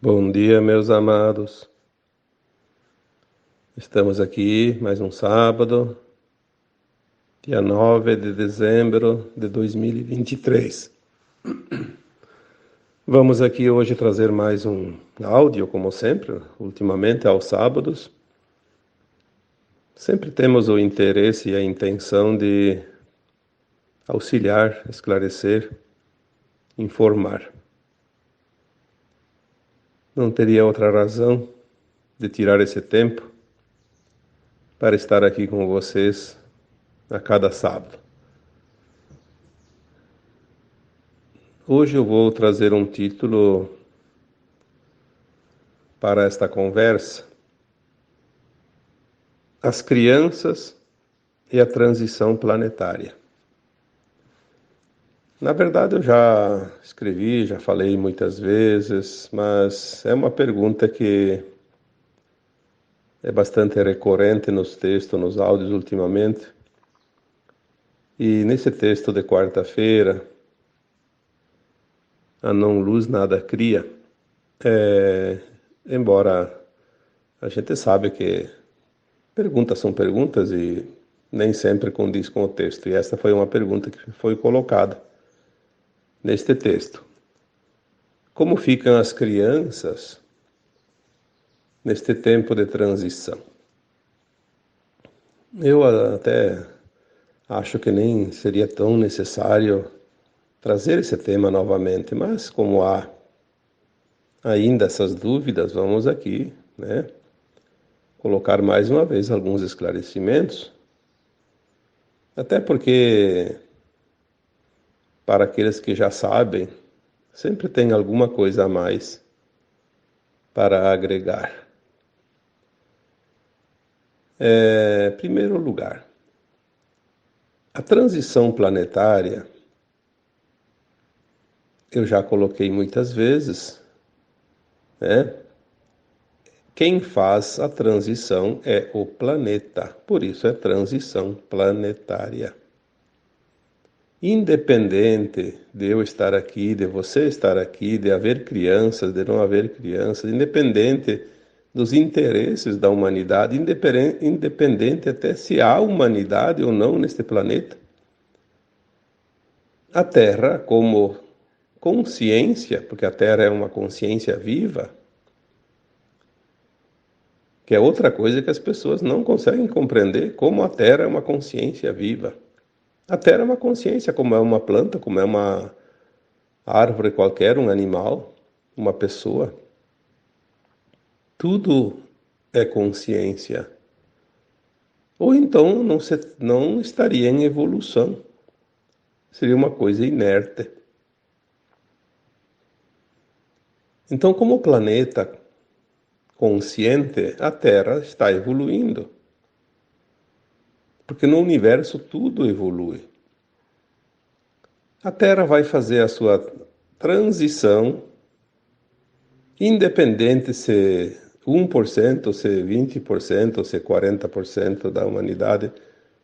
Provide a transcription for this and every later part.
Bom dia, meus amados. Estamos aqui mais um sábado, dia 9 de dezembro de 2023. Vamos aqui hoje trazer mais um áudio, como sempre, ultimamente aos sábados. Sempre temos o interesse e a intenção de auxiliar, esclarecer, informar. Não teria outra razão de tirar esse tempo para estar aqui com vocês a cada sábado. Hoje eu vou trazer um título para esta conversa: As crianças e a transição planetária. Na verdade, eu já escrevi, já falei muitas vezes, mas é uma pergunta que é bastante recorrente nos textos, nos áudios ultimamente. E nesse texto de quarta-feira, a não luz nada cria, embora a gente sabe que perguntas são perguntas e nem sempre condiz com o texto. E esta foi uma pergunta que foi colocada neste texto. Como ficam as crianças neste tempo de transição? Eu até acho que nem seria tão necessário trazer esse tema novamente, mas como há ainda essas dúvidas, vamos aqui, colocar mais uma vez alguns esclarecimentos, até porque, para aqueles que já sabem, sempre tem alguma coisa a mais para agregar. Em primeiro lugar, a transição planetária, eu já coloquei muitas vezes, Quem faz a transição é o planeta, por isso é transição planetária. Independente de eu estar aqui, de você estar aqui, de haver crianças, de não haver crianças, independente dos interesses da humanidade, independente até se há humanidade ou não neste planeta, a Terra, como consciência, porque a Terra é uma consciência viva, que é outra coisa que as pessoas não conseguem compreender, como a Terra é uma consciência viva. A Terra é uma consciência, como é uma planta, como é uma árvore qualquer, um animal, uma pessoa. Tudo é consciência. Ou então não estaria em evolução. Seria uma coisa inerte. Então, como planeta consciente, a Terra está evoluindo. Porque no universo tudo evolui. A Terra vai fazer a sua transição, independente se 1%, se 20%, se 40% da humanidade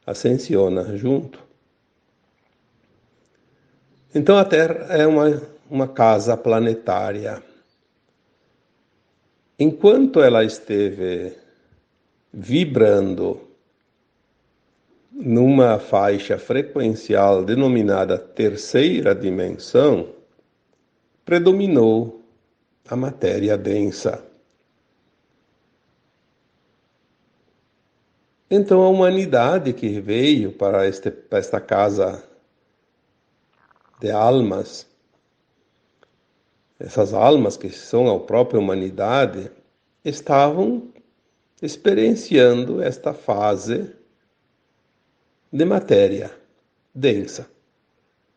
ascensiona junto. Então a Terra é uma casa planetária. Enquanto ela esteve vibrando numa faixa frequencial denominada terceira dimensão, predominou a matéria densa. Então a humanidade que veio para esta casa de almas, essas almas que são a própria humanidade, estavam experienciando esta fase de matéria densa.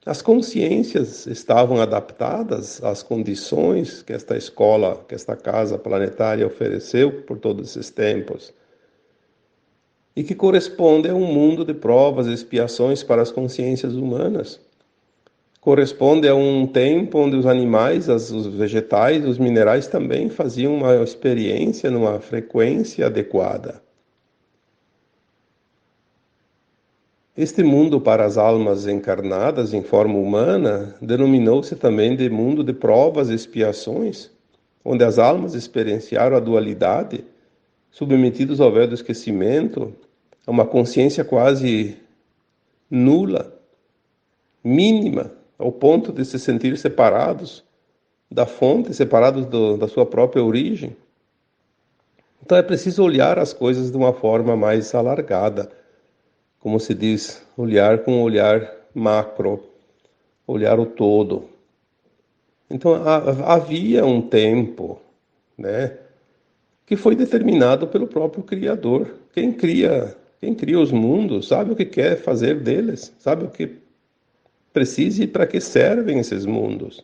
As consciências estavam adaptadas às condições que esta escola, que esta casa planetária ofereceu por todos esses tempos, e que corresponde a um mundo de provas e expiações para as consciências humanas. Corresponde a um tempo onde os animais, os vegetais, os minerais também faziam uma experiência numa frequência adequada. Este mundo para as almas encarnadas em forma humana denominou-se também de mundo de provas e expiações, onde as almas experienciaram a dualidade, submetidos ao véu do esquecimento, a uma consciência quase nula, mínima, ao ponto de se sentir separados da fonte, separados da sua própria origem. Então é preciso olhar as coisas de uma forma mais alargada, como se diz, olhar com um olhar macro, olhar o todo. Então havia um tempo, né, que foi determinado pelo próprio Criador. Quem cria os mundos sabe o que quer fazer deles, sabe o que precisa e para que servem esses mundos.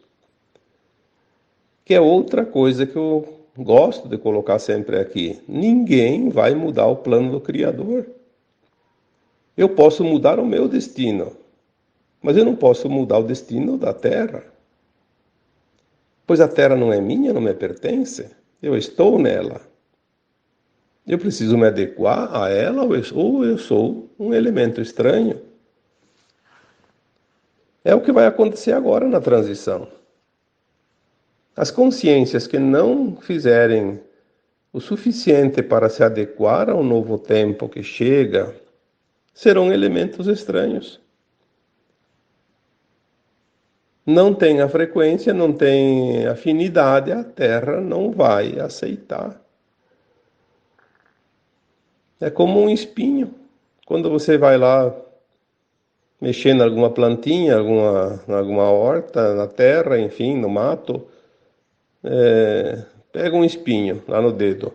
Que é outra coisa que eu gosto de colocar sempre aqui. Ninguém vai mudar o plano do Criador. Eu posso mudar o meu destino, mas eu não posso mudar o destino da Terra. Pois a Terra não é minha, não me pertence. Eu estou nela. Eu preciso me adequar a ela ou eu sou um elemento estranho. É o que vai acontecer agora na transição. As consciências que não fizerem o suficiente para se adequar ao novo tempo que chega serão elementos estranhos. Não tem a frequência, não tem afinidade, a Terra não vai aceitar. É como um espinho. Quando você vai lá mexer em alguma plantinha, alguma horta, na terra, enfim, no mato, pega um espinho lá no dedo.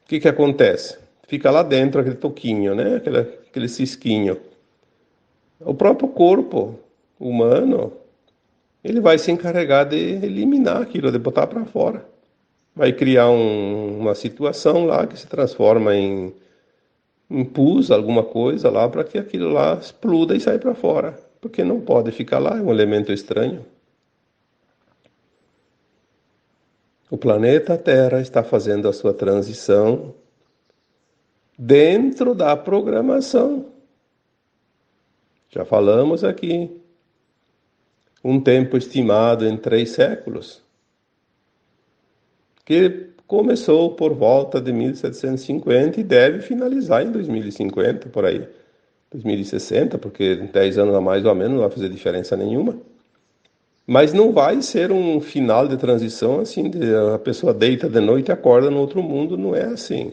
O que acontece? Fica lá dentro aquele toquinho, né? Aquele cisquinho. O próprio corpo humano, ele vai se encarregar de eliminar aquilo, de botar para fora. Vai criar uma situação lá que se transforma em pus, alguma coisa lá, para que aquilo lá exploda e saia para fora. Porque não pode ficar lá, é um elemento estranho. O planeta Terra está fazendo a sua transição dentro da programação. Já falamos aqui. Um tempo estimado em 3 séculos, que começou por volta de 1750 e deve finalizar em 2050, por aí. 2060, porque 10 anos a mais ou a menos não vai fazer diferença nenhuma. Mas não vai ser um final de transição assim, a pessoa deita de noite e acorda no outro mundo, não é assim.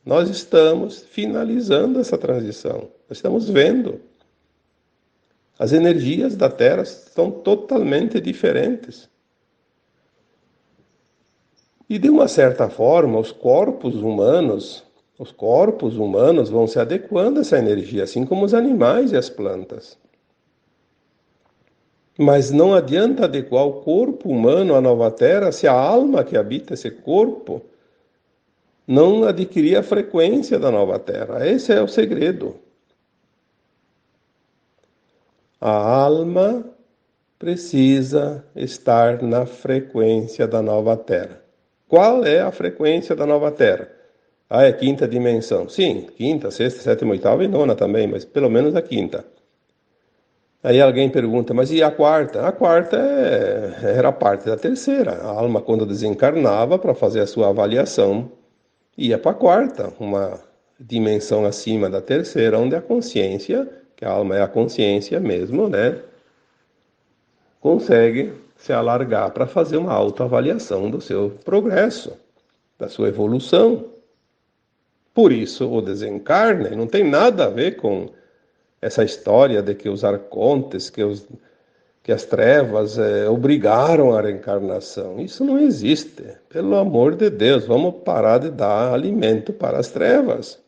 Nós estamos finalizando essa transição, nós estamos vendo. As energias da Terra são totalmente diferentes. E de uma certa forma, os corpos humanos vão se adequando a essa energia, assim como os animais e as plantas. Mas não adianta adequar o corpo humano à nova Terra se a alma que habita esse corpo não adquirir a frequência da nova Terra. Esse é o segredo. A alma precisa estar na frequência da nova Terra. Qual é a frequência da nova Terra? Ah, é quinta dimensão. Sim, quinta, sexta, sétima, oitava e nona também, mas pelo menos a quinta. Aí alguém pergunta, mas e a quarta? A quarta era parte da terceira. A alma, quando desencarnava para fazer a sua avaliação, ia para a quarta, uma dimensão acima da terceira, onde a consciência, que a alma é a consciência mesmo, né, consegue se alargar para fazer uma autoavaliação do seu progresso, da sua evolução. Por isso, o desencarne não tem nada a ver com essa história de que os arcontes, que as trevas obrigaram a reencarnação. Isso não existe. Pelo amor de Deus, vamos parar de dar alimento para as trevas.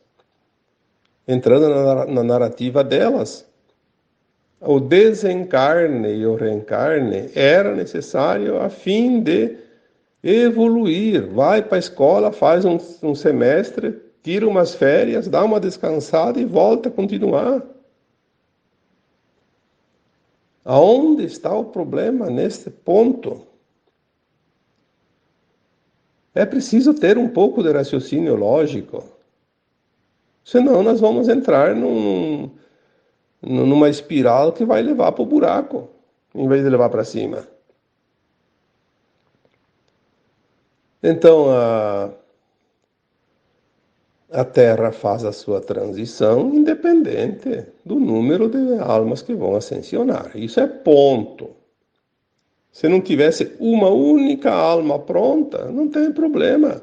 Entrando na narrativa delas. O desencarne e o reencarne era necessário a fim de evoluir. Vai para a escola, faz um semestre, tira umas férias, dá uma descansada e volta a continuar. Aonde está o problema nesse ponto? É preciso ter um pouco de raciocínio lógico. Senão nós vamos entrar numa espiral que vai levar para o buraco, em vez de levar para cima. Então, a Terra faz a sua transição independente do número de almas que vão ascensionar. Isso é ponto. Se não tivesse uma única alma pronta, não tem problema.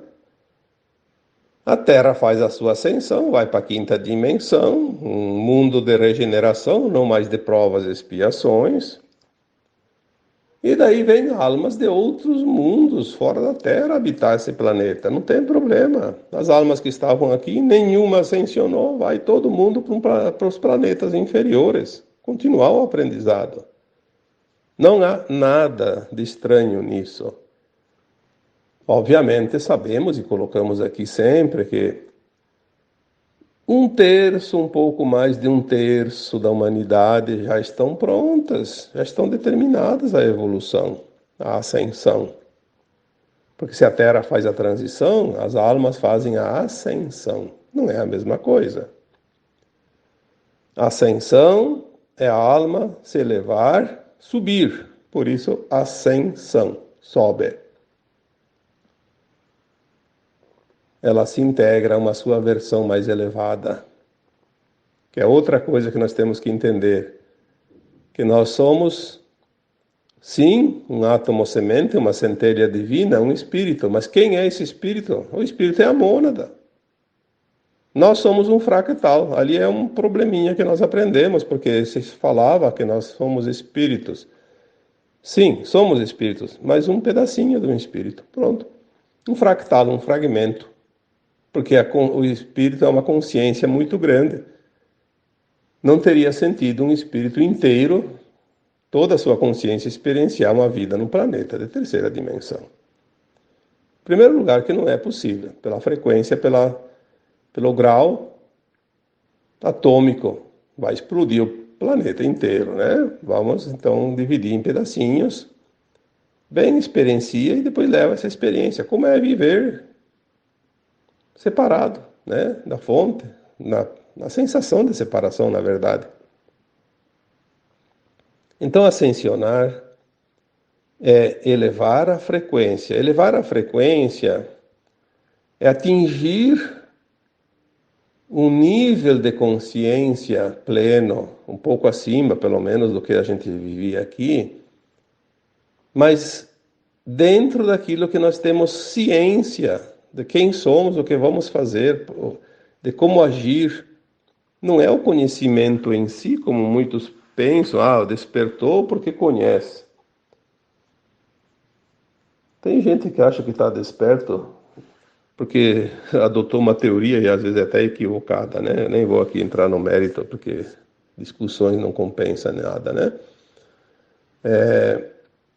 A Terra faz a sua ascensão, vai para a quinta dimensão, um mundo de regeneração, não mais de provas e expiações. E daí vem almas de outros mundos fora da Terra habitar esse planeta. Não tem problema. As almas que estavam aqui, nenhuma ascensionou. Vai todo mundo para os planetas inferiores. Continuar o aprendizado. Não há nada de estranho nisso. Obviamente sabemos e colocamos aqui sempre que um terço, um pouco mais de um terço da humanidade já estão prontas, já estão determinadas à evolução, à ascensão. Porque se a Terra faz a transição, as almas fazem a ascensão. Não é a mesma coisa. A ascensão é a alma se elevar, subir. Por isso, ascensão, sobe. Ela se integra a uma sua versão mais elevada. Que é outra coisa que nós temos que entender. Que nós somos, sim, um átomo semente, uma centelha divina, um espírito. Mas quem é esse espírito? O espírito é a mônada. Nós somos um fractal. Ali é um probleminha que nós aprendemos, porque se falava que nós somos espíritos. Sim, somos espíritos, mas um pedacinho de um espírito. Pronto. Um fractal, um fragmento. Porque o espírito é uma consciência muito grande. Não teria sentido um espírito inteiro, toda a sua consciência, experienciar uma vida num planeta de terceira dimensão. Em primeiro lugar, que não é possível, pela frequência, pelo grau atômico. Vai explodir o planeta inteiro, né? Vamos então dividir em pedacinhos. Bem, experiencia e depois leva essa experiência. Como é viver separado, né, da fonte, na sensação de separação, na verdade. Então, ascensionar é elevar a frequência. Elevar a frequência é atingir um nível de consciência pleno, um pouco acima, pelo menos, do que a gente vivia aqui, mas dentro daquilo que nós temos ciência de quem somos, o que vamos fazer, de como agir. Não é o conhecimento em si, como muitos pensam, despertou porque conhece. Tem gente que acha que está desperto porque adotou uma teoria e às vezes é até equivocada, né? Eu nem vou aqui entrar no mérito porque discussões não compensam nada, né?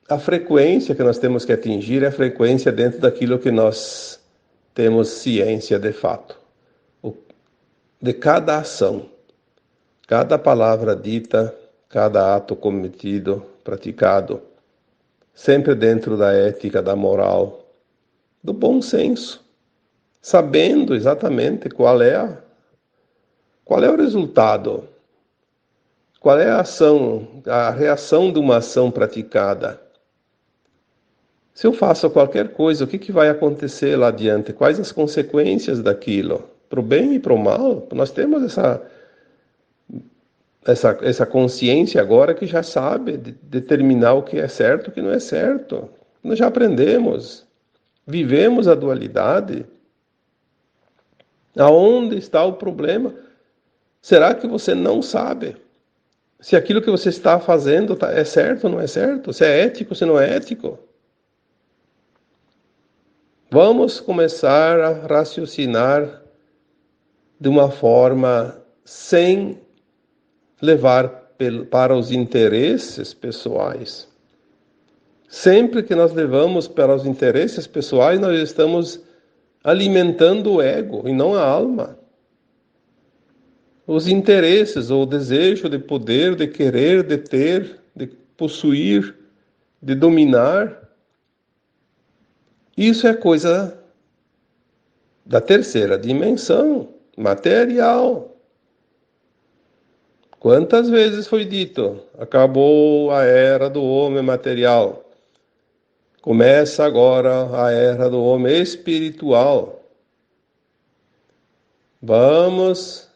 A frequência que nós temos que atingir é a frequência dentro daquilo que nós temos ciência de fato. De cada ação, cada palavra dita, cada ato cometido, praticado, sempre dentro da ética, da moral, do bom senso, sabendo exatamente qual é o resultado, qual é a ação, a reação de uma ação praticada. Se eu faço qualquer coisa, o que vai acontecer lá adiante? Quais as consequências daquilo? Para o bem e para o mal? Nós temos essa consciência agora que já sabe determinar o que é certo e o que não é certo. Nós já aprendemos, vivemos a dualidade. Aonde está o problema? Será que você não sabe se aquilo que você está fazendo é certo ou não é certo? Se é ético ou se não é ético? Vamos começar a raciocinar de uma forma sem levar para os interesses pessoais. Sempre que nós levamos para os interesses pessoais, nós estamos alimentando o ego e não a alma. Os interesses, ou o desejo de poder, de querer, de ter, de possuir, de dominar, isso é coisa da terceira dimensão, material. Quantas vezes foi dito? Acabou a era do homem material. Começa agora a era do homem espiritual. Vamos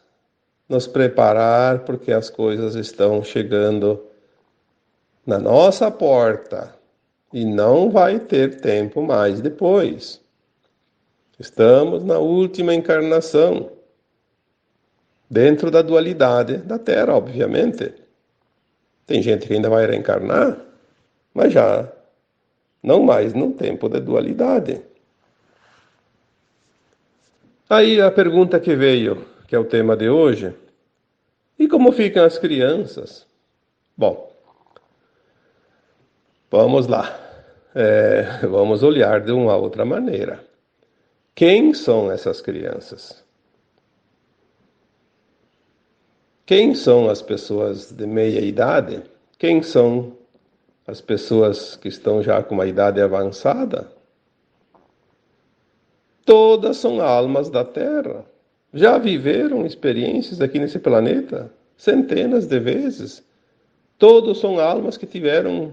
nos preparar porque as coisas estão chegando na nossa porta e não vai ter tempo mais depois. Estamos na última encarnação, dentro da dualidade da Terra, obviamente. Tem gente que ainda vai reencarnar, mas já não mais no tempo da dualidade. Aí a pergunta que veio, que é o tema de hoje, e como ficam as crianças? Bom, vamos lá. Vamos olhar de uma outra maneira. Quem são essas crianças? Quem são as pessoas de meia idade? Quem são as pessoas que estão já com uma idade avançada? Todas são almas da Terra. Já viveram experiências aqui nesse planeta centenas de vezes. Todos são almas que tiveram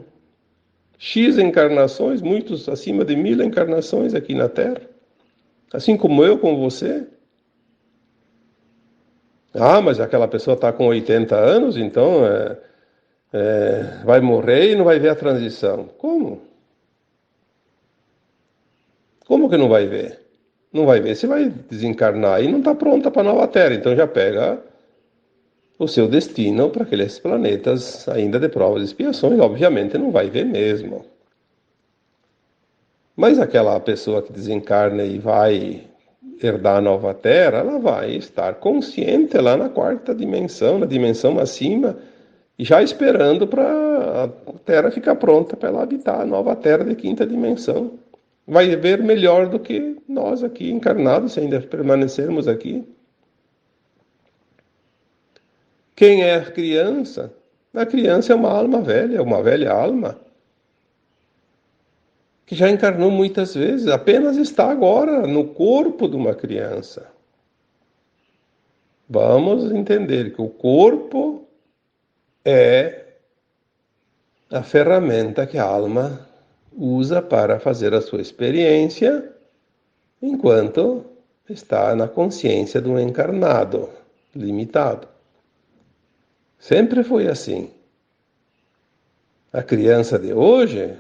X encarnações, muitos acima de 1000 encarnações aqui na Terra. Assim como eu, como você. Ah, mas aquela pessoa está com 80 anos, então vai morrer e não vai ver a transição. Como? Como que não vai ver? Não vai ver se vai desencarnar e não está pronta para a nova Terra. Então já pega o seu destino para aqueles planetas ainda de provas e expiações. Obviamente não vai ver mesmo. Mas aquela pessoa que desencarna e vai herdar a nova Terra, ela vai estar consciente lá na quarta dimensão, na dimensão acima, e já esperando para a Terra ficar pronta para ela habitar a nova Terra de quinta dimensão. Vai ver melhor do que nós aqui encarnados, se ainda permanecermos aqui. Quem é a criança? A criança é uma alma velha, uma velha alma, que já encarnou muitas vezes, apenas está agora no corpo de uma criança. Vamos entender que o corpo é a ferramenta que a alma usa para fazer a sua experiência enquanto está na consciência de um encarnado limitado. Sempre foi assim. A criança de hoje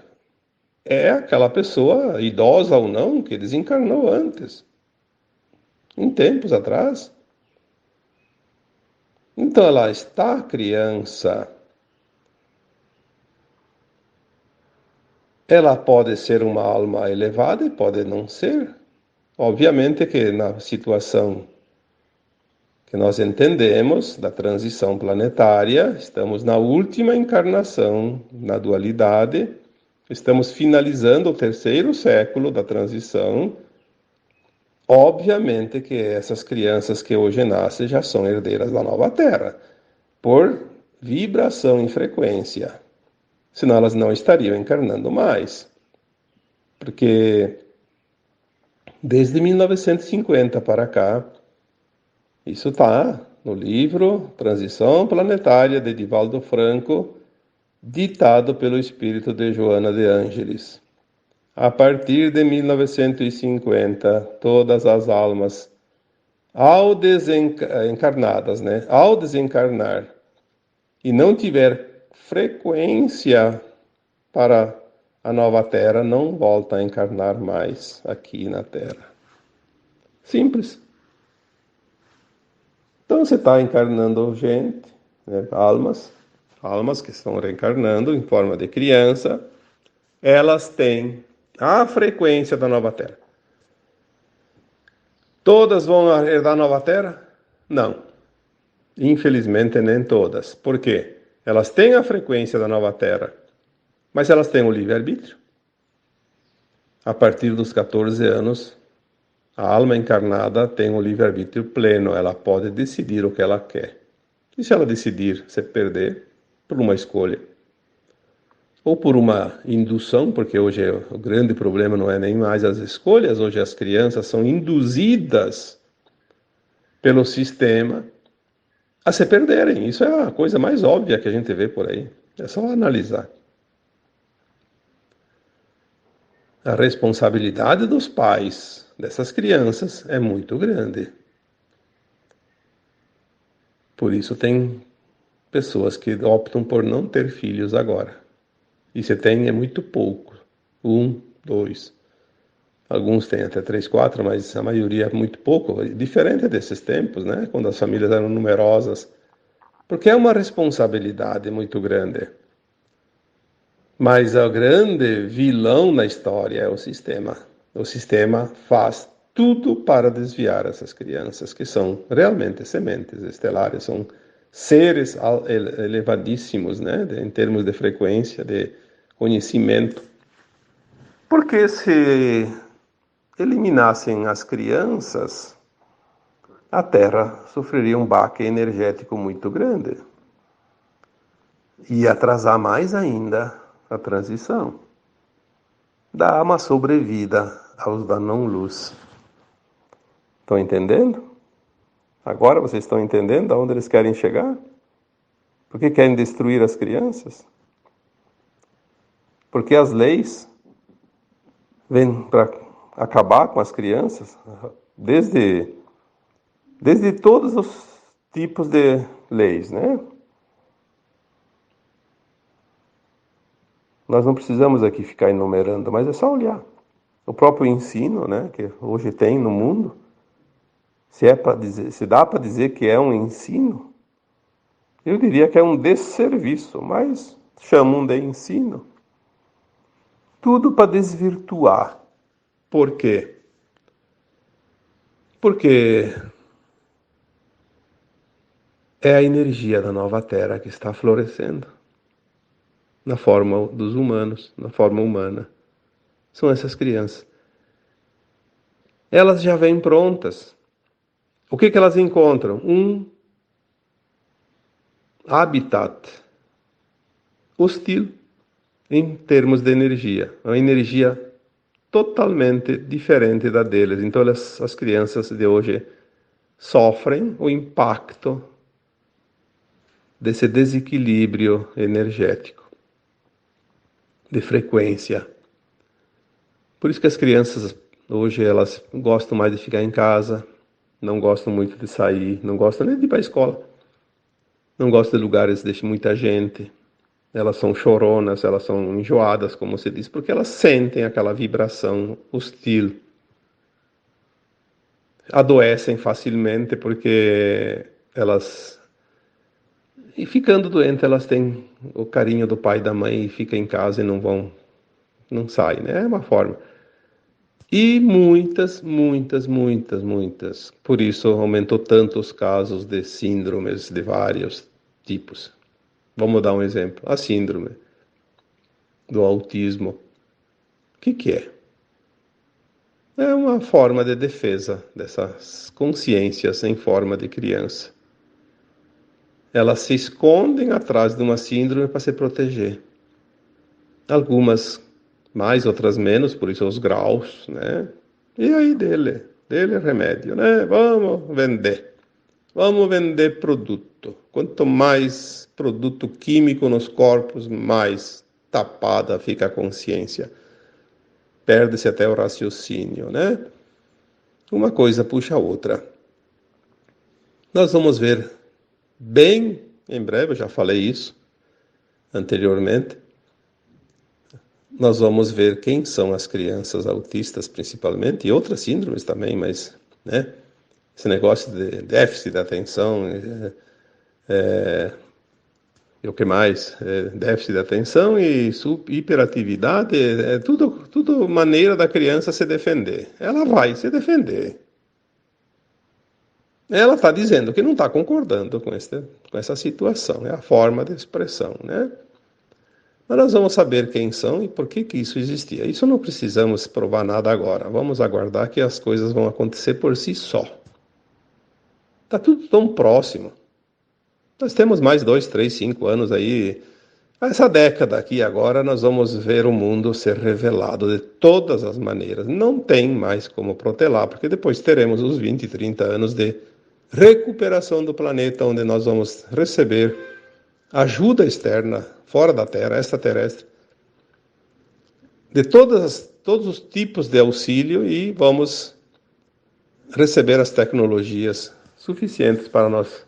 é aquela pessoa, idosa ou não, que desencarnou antes, em tempos atrás. Então ela está criança. Ela pode ser uma alma elevada e pode não ser. Obviamente que na situação que nós entendemos da transição planetária, estamos na última encarnação na dualidade, estamos finalizando o terceiro século da transição. Obviamente que essas crianças que hoje nascem já são herdeiras da nova Terra, por vibração e frequência. Senão elas não estariam encarnando mais. Porque desde 1950 para cá, isso está no livro Transição Planetária de Divaldo Franco, ditado pelo espírito de Joana de Ângeles. A partir de 1950, todas as almas, encarnadas, ao desencarnar, e não tiver frequência para a nova Terra, não volta a encarnar mais aqui na Terra. Simples. Então você está encarnando gente, almas que estão reencarnando em forma de criança, elas têm a frequência da nova Terra. Todas vão herdar a nova Terra? Não. Infelizmente, nem todas. Por quê? Elas têm a frequência da nova Terra, mas elas têm o livre-arbítrio. A partir dos 14 anos, a alma encarnada tem o livre-arbítrio pleno. Ela pode decidir o que ela quer. E se ela decidir se perder, por uma escolha, ou por uma indução, porque hoje o grande problema não é nem mais as escolhas, hoje as crianças são induzidas pelo sistema a se perderem. Isso é a coisa mais óbvia que a gente vê por aí. É só analisar. A responsabilidade dos pais dessas crianças é muito grande. Por isso tem pessoas que optam por não ter filhos agora. E se tem é muito pouco. 1, 2. Alguns têm até 3, 4, mas a maioria é muito pouco. Diferente desses tempos, né? Quando as famílias eram numerosas. Porque é uma responsabilidade muito grande. Mas o grande vilão na história é o sistema. O sistema faz tudo para desviar essas crianças, que são realmente sementes estelares, são seres elevadíssimos, né, em termos de frequência, de conhecimento. Porque se eliminassem as crianças, a Terra sofreria um baque energético muito grande. E atrasar mais ainda a transição. Dá uma sobrevida aos da não-luz. Estão entendendo? Agora vocês estão entendendo aonde eles querem chegar? Por que querem destruir as crianças? Porque as leis vêm para acabar com as crianças, desde todos os tipos de leis, né? Nós não precisamos aqui ficar enumerando, mas é só olhar. O próprio ensino, né, que hoje tem no mundo, se dá para dizer que é um ensino, eu diria que é um desserviço, mas chamam de ensino. Tudo para desvirtuar. Por quê? Porque é a energia da nova Terra que está florescendo na forma dos humanos, na forma humana. São essas crianças. Elas já vêm prontas. O que elas encontram? Um habitat hostil em termos de energia. Uma energia totalmente diferente da deles. Então as crianças de hoje sofrem o impacto desse desequilíbrio energético, de frequência. Por isso que as crianças hoje elas gostam mais de ficar em casa, não gostam muito de sair, não gostam nem de ir para a escola, não gostam de lugares de muita gente. Elas são choronas, elas são enjoadas, como se diz, porque elas sentem aquela vibração hostil. Adoecem facilmente porque elas... E ficando doentes, elas têm o carinho do pai e da mãe e ficam em casa e não saem, né? É uma forma. E muitas. Por isso aumentou tanto os casos de síndromes de vários tipos. Vamos dar um exemplo. A síndrome do autismo. O que é? É uma forma de defesa dessas consciências em forma de criança. Elas se escondem atrás de uma síndrome para se proteger. Algumas mais, outras menos, por isso os graus, né? E aí dele é remédio, né? Vamos vender produto. Quanto mais produto químico nos corpos, mais tapada fica a consciência. Perde-se até o raciocínio, né? Uma coisa puxa a outra. Nós vamos ver bem em breve, eu já falei isso anteriormente, nós vamos ver quem são as crianças autistas principalmente, e outras síndromes também, mas, né, esse negócio de déficit de atenção, e o que mais? Déficit de atenção e hiperatividade, tudo maneira da criança se defender. Ela vai se defender. Ela está dizendo que não está concordando com essa situação, é a forma de expressão, né? Mas nós vamos saber quem são e por que isso existia. Isso não precisamos provar nada agora. Vamos aguardar que as coisas vão acontecer por si só. Está tudo tão próximo. Nós temos mais 2, 3, 5 anos aí. Essa década aqui agora nós vamos ver o mundo ser revelado de todas as maneiras. Não tem mais como protelar, porque depois teremos os 20, 30 anos de recuperação do planeta, onde nós vamos receber ajuda externa, fora da Terra, extraterrestre, de todos todos os tipos de auxílio e vamos receber as tecnologias suficientes para nós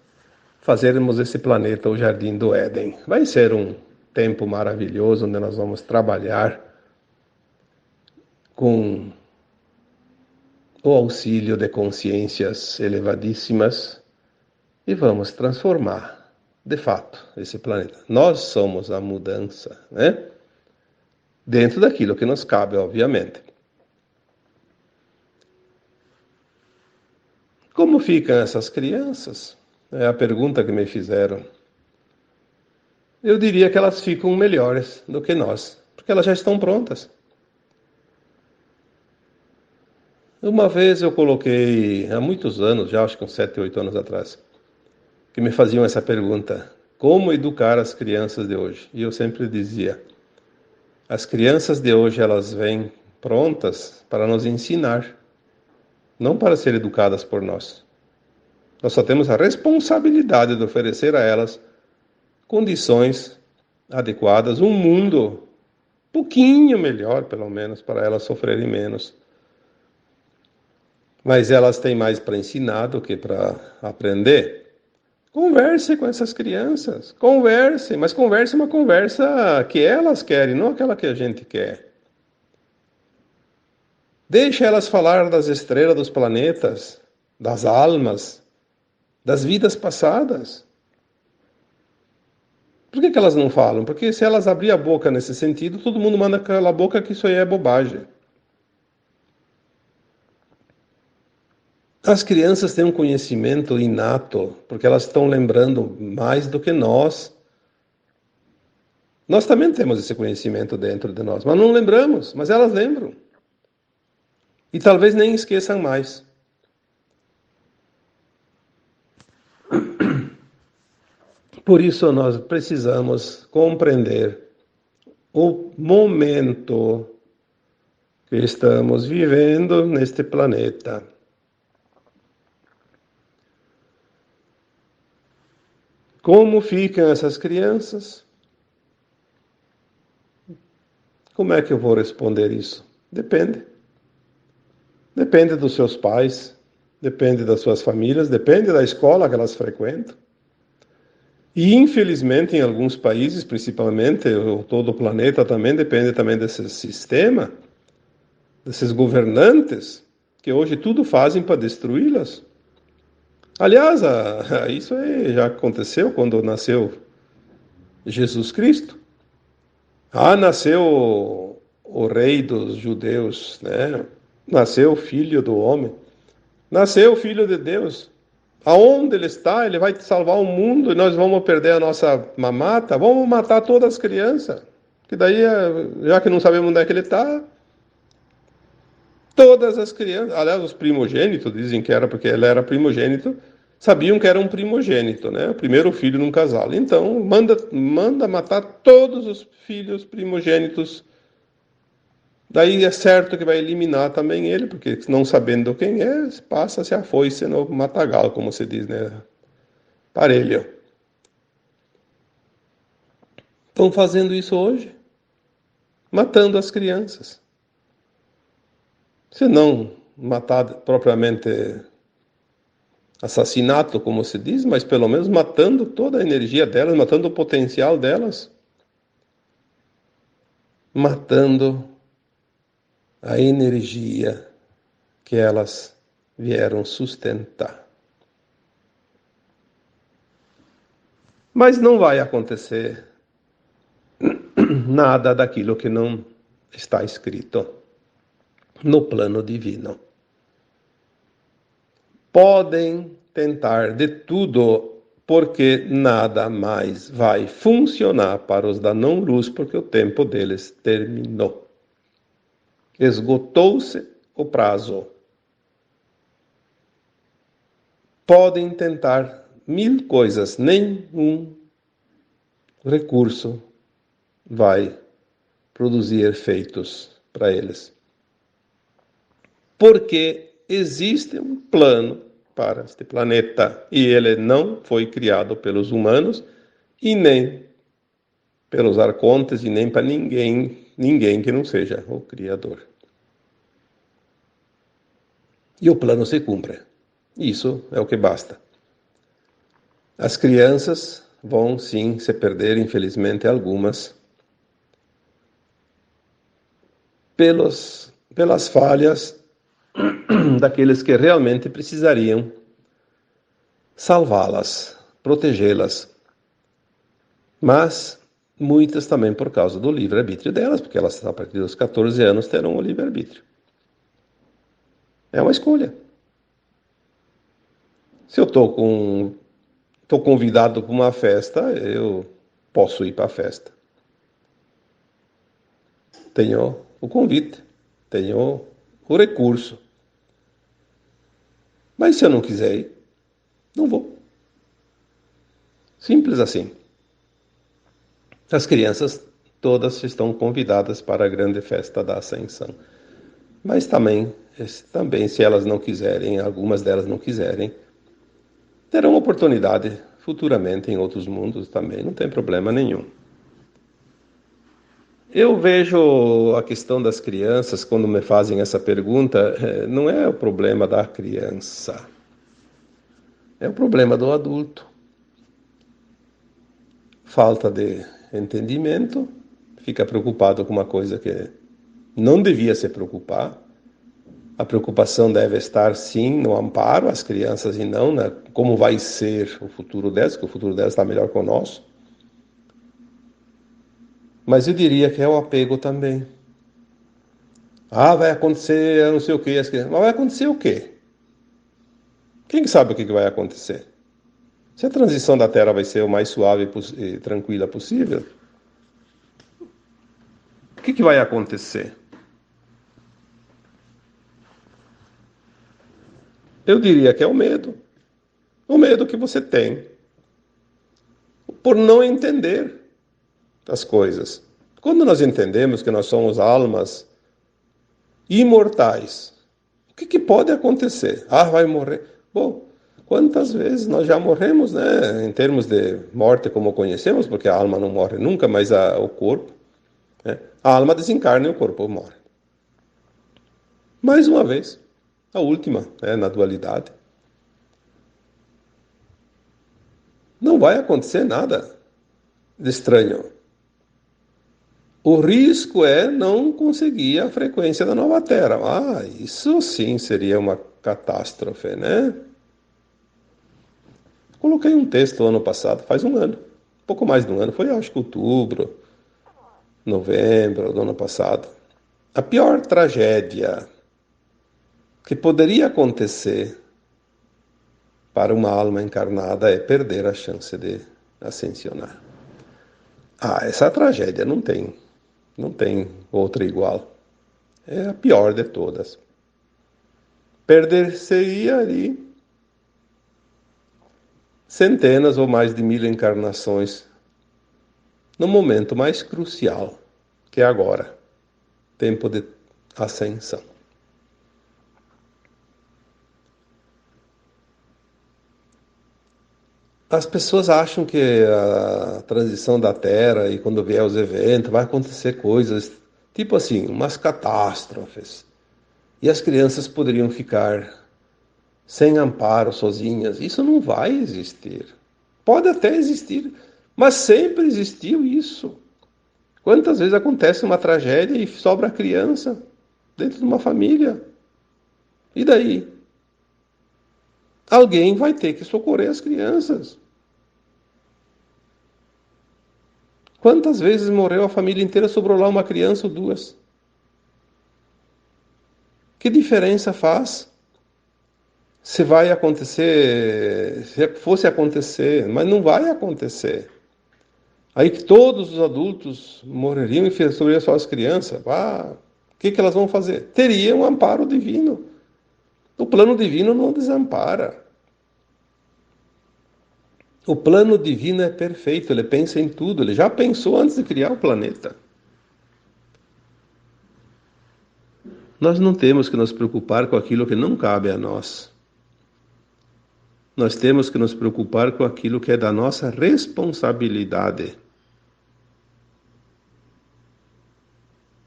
fazermos esse planeta o Jardim do Éden. Vai ser um tempo maravilhoso onde nós vamos trabalhar com o auxílio de consciências elevadíssimas e vamos transformar, de fato, esse planeta. Nós somos a mudança, né? Dentro daquilo que nos cabe, obviamente. Como ficam essas crianças? É a pergunta que me fizeram. Eu diria que elas ficam melhores do que nós, porque elas já estão prontas. Uma vez eu coloquei, há muitos anos, já acho que uns 7, 8 anos atrás, que me faziam essa pergunta: como educar as crianças de hoje? E eu sempre dizia: as crianças de hoje, elas vêm prontas para nos ensinar, não para ser educadas por nós. Nós só temos a responsabilidade de oferecer a elas condições adequadas, um mundo pouquinho melhor, pelo menos, para elas sofrerem menos. Mas elas têm mais para ensinar do que para aprender. Converse com essas crianças, converse, mas converse uma conversa que elas querem, não aquela que a gente quer. Deixe elas falar das estrelas, dos planetas, das almas, das vidas passadas. Por que elas não falam? Porque se elas abrirem a boca nesse sentido, todo mundo manda calar a boca que isso aí é bobagem. As crianças têm um conhecimento inato, porque elas estão lembrando mais do que nós. Nós também temos esse conhecimento dentro de nós, mas não lembramos, mas elas lembram. E talvez nem esqueçam mais. Por isso nós precisamos compreender o momento que estamos vivendo neste planeta. Como ficam essas crianças? Como é que eu vou responder isso? Depende. Depende dos seus pais, depende das suas famílias, depende da escola que elas frequentam. E, infelizmente, em alguns países, principalmente, todo o planeta também depende também desse sistema, desses governantes, que hoje tudo fazem para destruí-las. Aliás, isso já aconteceu quando nasceu Jesus Cristo. Nasceu o rei dos judeus, né? Nasceu o filho do homem. Nasceu o filho de Deus. Aonde ele está, ele vai salvar o mundo e nós vamos perder a nossa mamata. Vamos matar todas as crianças. Que daí, já que não sabemos onde é que ele está, todas as crianças, aliás, os primogênitos, dizem que era porque ele era primogênito, sabiam que era um primogênito, né? O primeiro filho num casal. Então, manda matar todos os filhos primogênitos. Daí é certo que vai eliminar também ele, porque não sabendo quem é, passa-se a foice no matagal, como se diz, né? Parelho. Estão fazendo isso hoje, matando as crianças. Se não matar propriamente assassinato, como se diz, mas pelo menos matando toda a energia delas, matando o potencial delas, matando a energia que elas vieram sustentar. Mas não vai acontecer nada daquilo que não está escrito no plano divino. Podem tentar de tudo, porque nada mais vai funcionar para os da não-luz, porque o tempo deles terminou. Esgotou-se o prazo. Podem tentar 1000 coisas, nenhum recurso vai produzir efeitos para eles. Porque existe um plano para este planeta e ele não foi criado pelos humanos e nem pelos arcontes e nem para ninguém que não seja o Criador. e o plano se cumpre. Isso é o que basta. As crianças vão sim se perder, infelizmente, algumas, pelas falhas daqueles que realmente precisariam salvá-las, protegê-las. Mas muitas também por causa do livre-arbítrio delas, porque elas, a partir dos 14 anos, terão o livre-arbítrio. É uma escolha. Se eu estou convidado para uma festa, eu posso ir para a festa. Tenho o convite, tenho o recurso. Mas se eu não quiser ir, não vou. Simples assim. As crianças todas estão convidadas para a grande festa da Ascensão. Mas também, se elas não quiserem, algumas delas não quiserem, terão oportunidade futuramente em outros mundos também, não tem problema nenhum. Eu vejo a questão das crianças, quando me fazem essa pergunta, não é o problema da criança, é o problema do adulto. Falta de entendimento, fica preocupado com uma coisa que não devia se preocupar. A preocupação deve estar, sim, no amparo às crianças e não na como vai ser o futuro delas, que o futuro delas está melhor que o nosso. Mas eu diria que é o apego também. Ah, vai acontecer não sei o quê. As crianças. Mas vai acontecer o quê? Quem sabe o que vai acontecer? Se a transição da Terra vai ser o mais suave e tranquila possível, o que vai acontecer? Eu diria que é o medo. O medo que você tem por não entender as coisas. Quando nós entendemos que nós somos almas imortais, o que pode acontecer? Ah, vai morrer. Bom, quantas vezes nós já morremos, né? Em termos de morte como conhecemos, porque a alma não morre nunca, mas o corpo, né? A alma desencarna e o corpo morre. Mais uma vez, a última, né, na dualidade. Não vai acontecer nada de estranho. O risco é não conseguir a frequência da nova Terra. Ah, isso sim seria uma catástrofe, né? Coloquei um texto ano passado, faz um ano, pouco mais de um ano, foi acho que outubro, novembro do ano passado. A pior tragédia que poderia acontecer para uma alma encarnada é perder a chance de ascensionar. Ah, essa tragédia não tem outra igual. É a pior de todas. Perder-se-ia ali centenas ou mais de 1000 encarnações no momento mais crucial, que é agora, tempo de ascensão. As pessoas acham que a transição da Terra e quando vier os eventos vai acontecer coisas, tipo assim, umas catástrofes. E as crianças poderiam ficar sem amparo, sozinhas. Isso não vai existir. Pode até existir, mas sempre existiu isso. Quantas vezes acontece uma tragédia e sobra a criança dentro de uma família? E daí? Alguém vai ter que socorrer as crianças. Quantas vezes morreu a família inteira, sobrou lá uma criança ou duas? Que diferença faz? Se vai acontecer, se fosse acontecer, mas não vai acontecer. Aí que todos os adultos morreriam e sobrariam só as crianças. Ah, o que elas vão fazer? Teria um amparo divino. O plano divino não desampara. O plano divino é perfeito, ele pensa em tudo, ele já pensou antes de criar o planeta. Nós não temos que nos preocupar com aquilo que não cabe a nós. Nós temos que nos preocupar com aquilo que é da nossa responsabilidade.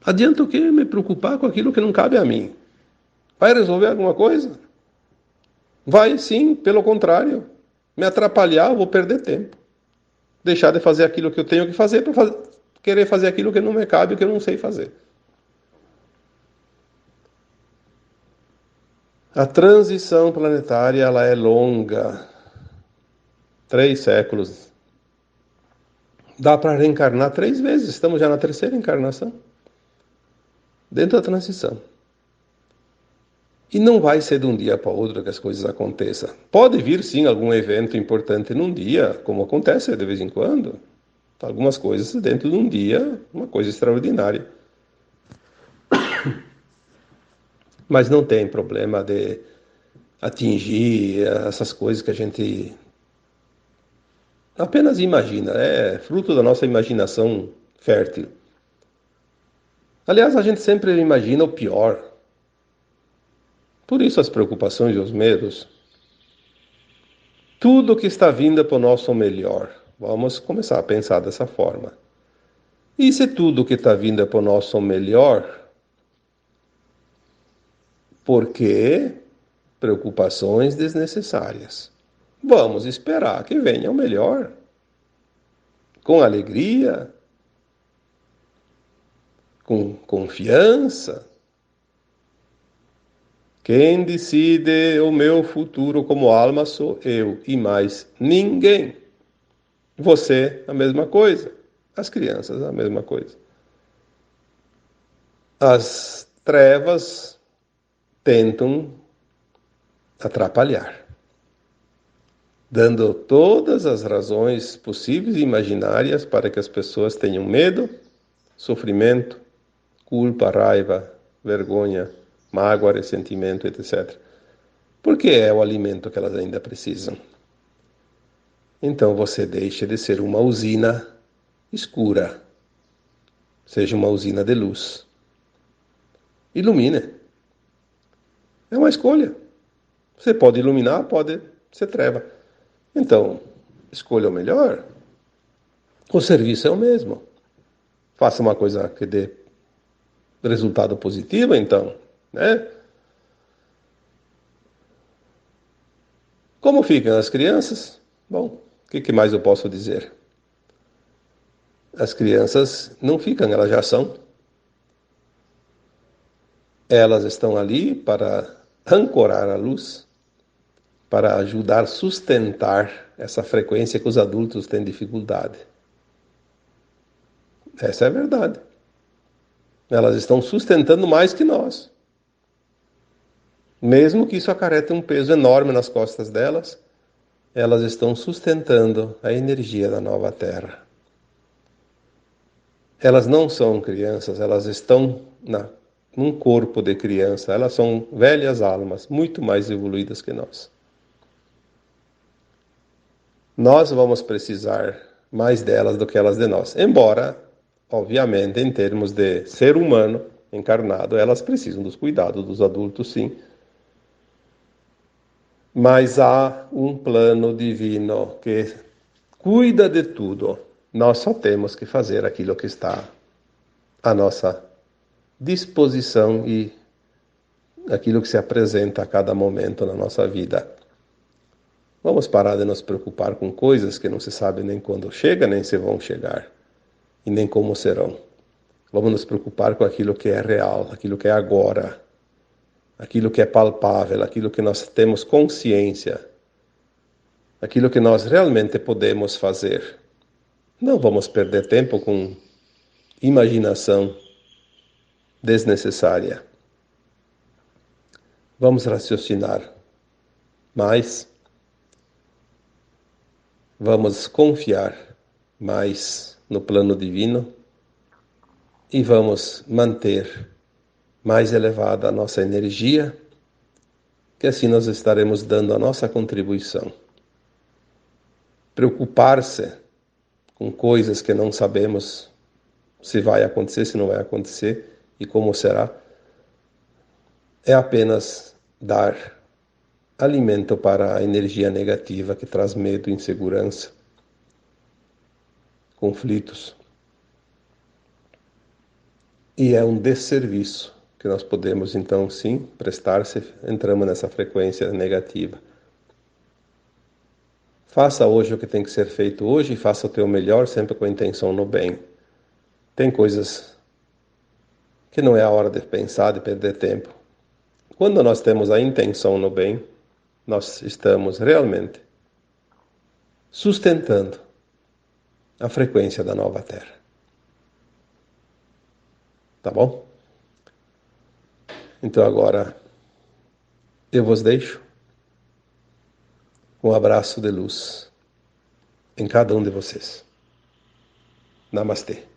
Adianta o quê me preocupar com aquilo que não cabe a mim? Vai resolver alguma coisa? Vai sim, pelo contrário, me atrapalhar, eu vou perder tempo. Deixar de fazer aquilo que eu tenho que fazer para querer fazer aquilo que não me cabe, que eu não sei fazer. A transição planetária, ela é longa, 3 séculos. Dá para reencarnar 3 vezes, estamos já na terceira encarnação, dentro da transição. E não vai ser de um dia para o outro que as coisas aconteçam. Pode vir sim algum evento importante num dia, como acontece de vez em quando. Algumas coisas dentro de um dia, uma coisa extraordinária. Mas não tem problema de atingir essas coisas que a gente apenas imagina. É fruto da nossa imaginação fértil. Aliás, a gente sempre imagina o pior. Por isso as preocupações e os medos. Tudo que está vindo para o nosso melhor. Vamos começar a pensar dessa forma. E se tudo que está vindo é para o nosso melhor, por que preocupações desnecessárias? Vamos esperar que venha o melhor, com alegria, com confiança. Quem decide o meu futuro como alma sou eu e mais ninguém. Você, a mesma coisa. As crianças, a mesma coisa. As trevas tentam atrapalhar, dando todas as razões possíveis e imaginárias para que as pessoas tenham medo, sofrimento, culpa, raiva, vergonha, mágoa, ressentimento, etc. Porque é o alimento que elas ainda precisam. Então você deixa de ser uma usina escura, seja uma usina de luz. Ilumine. É uma escolha. Você pode iluminar, pode ser treva. Então, escolha o melhor. O serviço é o mesmo. Faça uma coisa que dê resultado positivo, então, né? Como ficam as crianças? Bom, o que mais eu posso dizer? As crianças não ficam, elas já são. Elas estão ali para ancorar a luz, para ajudar a sustentar essa frequência que os adultos têm dificuldade. Essa é a verdade. Elas estão sustentando mais que nós. Mesmo que isso acarrete um peso enorme nas costas delas, elas estão sustentando a energia da nova Terra. Elas não são crianças, elas estão num corpo de criança, elas são velhas almas, muito mais evoluídas que nós. Nós vamos precisar mais delas do que elas de nós. Embora, obviamente, em termos de ser humano encarnado, elas precisam dos cuidados dos adultos, sim. Mas há um plano divino que cuida de tudo. Nós só temos que fazer aquilo que está à nossa disposição e aquilo que se apresenta a cada momento na nossa vida. Vamos parar de nos preocupar com coisas que não se sabe nem quando chega, nem se vão chegar, e nem como serão. Vamos nos preocupar com aquilo que é real, aquilo que é agora, aquilo que é palpável, aquilo que nós temos consciência, aquilo que nós realmente podemos fazer. Não vamos perder tempo com imaginação desnecessária. Vamos raciocinar mais, vamos confiar mais no plano divino e vamos manter mais elevada a nossa energia, que assim nós estaremos dando a nossa contribuição. Preocupar-se com coisas que não sabemos se vai acontecer, se não vai acontecer e como será, é apenas dar alimento para a energia negativa que traz medo, insegurança, conflitos. E é um desserviço que nós podemos, então, sim, prestar se entramos nessa frequência negativa. Faça hoje o que tem que ser feito hoje e faça o teu melhor sempre com a intenção no bem. Tem coisas que não é a hora de pensar, de perder tempo. Quando nós temos a intenção no bem, nós estamos realmente sustentando a frequência da nova Terra. Tá bom? Então agora eu vos deixo um abraço de luz em cada um de vocês. Namastê.